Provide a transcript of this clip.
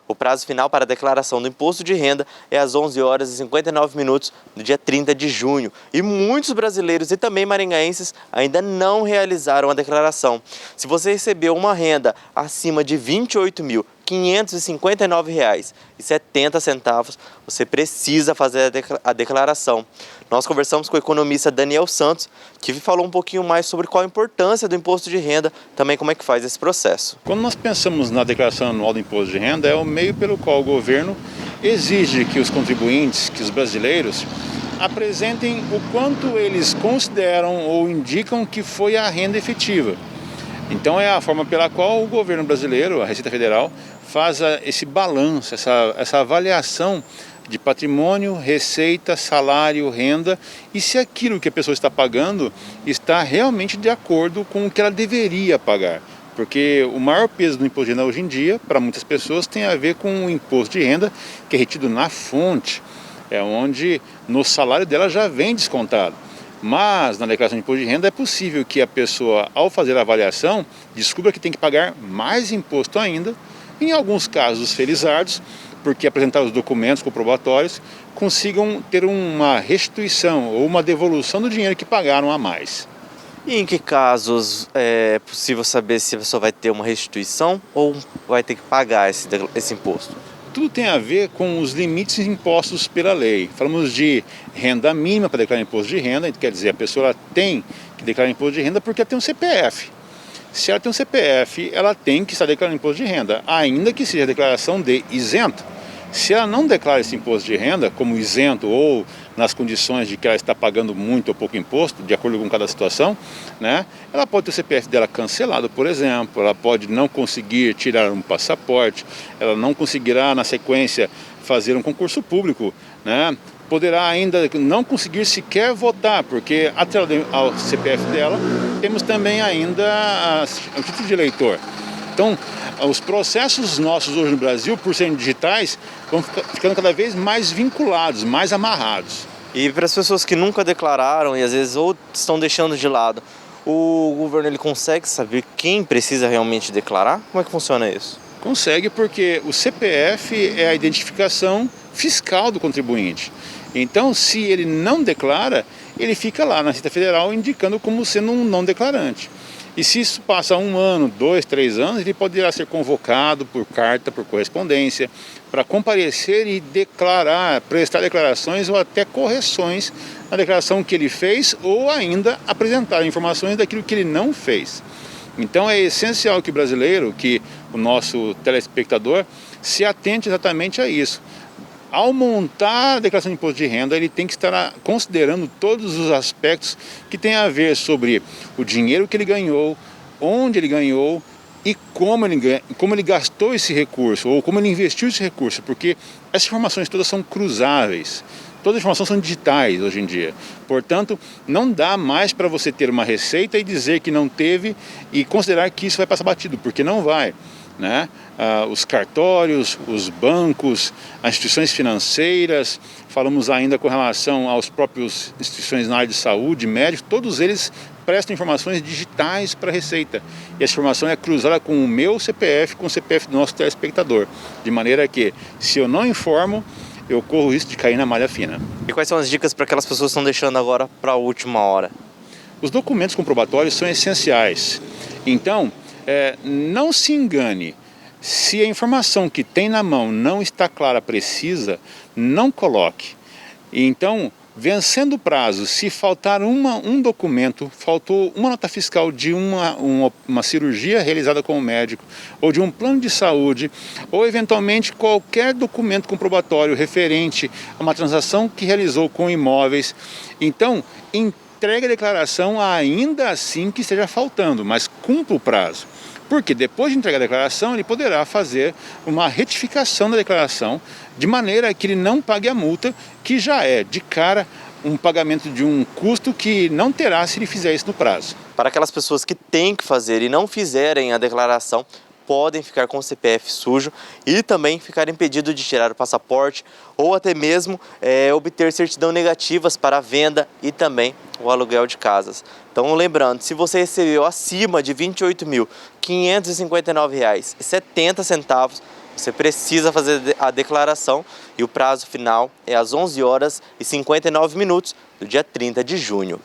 O prazo final para a declaração do imposto de renda é às 11 horas e 59 minutos do dia 30 de junho. E muitos brasileiros e também maringaenses ainda não realizaram a declaração. Se você recebeu uma renda acima de R$ 28.559,70, você precisa fazer a declaração. Nós conversamos com o economista Daniel Santos, que falou um pouquinho mais sobre qual a importância do imposto de renda, também como é que faz esse processo. Quando nós pensamos na declaração anual do imposto de renda, é o meio pelo qual o governo exige que os contribuintes, que os brasileiros, apresentem o quanto eles consideram ou indicam que foi a renda efetiva. Então é a forma pela qual o governo brasileiro, a Receita Federal, faz esse balanço, essa avaliação de patrimônio, receita, salário, renda e se aquilo que a pessoa está pagando está realmente de acordo com o que ela deveria pagar. Porque o maior peso do imposto de renda hoje em dia, para muitas pessoas, tem a ver com o imposto de renda que é retido na fonte, é onde no salário dela já vem descontado. Mas na declaração de imposto de renda é possível que a pessoa, ao fazer a avaliação, descubra que tem que pagar mais imposto ainda. Em alguns casos, os felizardos, porque apresentar os documentos comprobatórios, consigam ter uma restituição ou uma devolução do dinheiro que pagaram a mais. E em que casos é possível saber se a pessoa vai ter uma restituição ou vai ter que pagar esse imposto? Tudo tem a ver com os limites impostos pela lei. Falamos de renda mínima para declarar imposto de renda, quer dizer, a pessoa tem que declarar imposto de renda porque ela tem um CPF. Se ela tem um CPF, ela tem que estar declarando imposto de renda, ainda que seja declaração de isento. Se ela não declara esse imposto de renda como isento ou nas condições de que ela está pagando muito ou pouco imposto, de acordo com cada situação, né, ela pode ter o CPF dela cancelado, por exemplo, ela pode não conseguir tirar um passaporte, ela não conseguirá, na sequência, fazer um concurso público, né, poderá ainda não conseguir sequer votar, porque atrelado ao CPF dela, temos também ainda o título de eleitor. Então, os processos nossos hoje no Brasil, por serem digitais, vão ficando cada vez mais vinculados, mais amarrados. E para as pessoas que nunca declararam e às vezes ou estão deixando de lado, o governo ele consegue saber quem precisa realmente declarar? Como é que funciona isso? Consegue, porque o CPF é a identificação fiscal do contribuinte. Então, se ele não declara, ele fica lá na Receita Federal indicando como sendo um não declarante. E se isso passa 1 ano, 2, 3 anos, ele poderá ser convocado por carta, por correspondência, para comparecer e declarar, prestar declarações ou até correções na declaração que ele fez ou ainda apresentar informações daquilo que ele não fez. Então é essencial que o brasileiro, que o nosso telespectador, se atente exatamente a isso. Ao montar a declaração de imposto de renda, ele tem que estar considerando todos os aspectos que tem a ver sobre o dinheiro que ele ganhou, onde ele ganhou e como ele gastou esse recurso ou como ele investiu esse recurso, porque essas informações todas são cruzáveis. Todas as informações são digitais hoje em dia. Portanto, não dá mais para você ter uma receita e dizer que não teve e considerar que isso vai passar batido, porque não vai. Né? Os cartórios, os bancos, as instituições financeiras, falamos ainda com relação aos próprios instituições na área de saúde, médicos, todos eles prestam informações digitais para a Receita. E essa informação é cruzada com o meu CPF, com o CPF do nosso telespectador. De maneira que, se eu não informo, eu corro o risco de cair na malha fina. E quais são as dicas para aquelas pessoas que estão deixando agora para a última hora? Os documentos comprobatórios são essenciais. Então, não se engane, se a informação que tem na mão não está clara, precisa, não coloque. Então, vencendo o prazo, se faltar um documento, faltou uma nota fiscal de uma cirurgia realizada com o médico, ou de um plano de saúde, ou eventualmente qualquer documento comprobatório referente a uma transação que realizou com imóveis, então, entregue a declaração ainda assim que esteja faltando, mas cumpra o prazo. Porque depois de entregar a declaração, ele poderá fazer uma retificação da declaração, de maneira que ele não pague a multa, que já é, de cara, um pagamento de um custo que não terá se ele fizer isso no prazo. Para aquelas pessoas que têm que fazer e não fizerem a declaração, podem ficar com o CPF sujo e também ficar impedido de tirar o passaporte ou até mesmo obter certidão negativas para a venda e também o aluguel de casas. Então lembrando, se você recebeu acima de R$ 28.559,70, Você precisa fazer a declaração e o prazo final é às 11h59 do dia 30 de junho.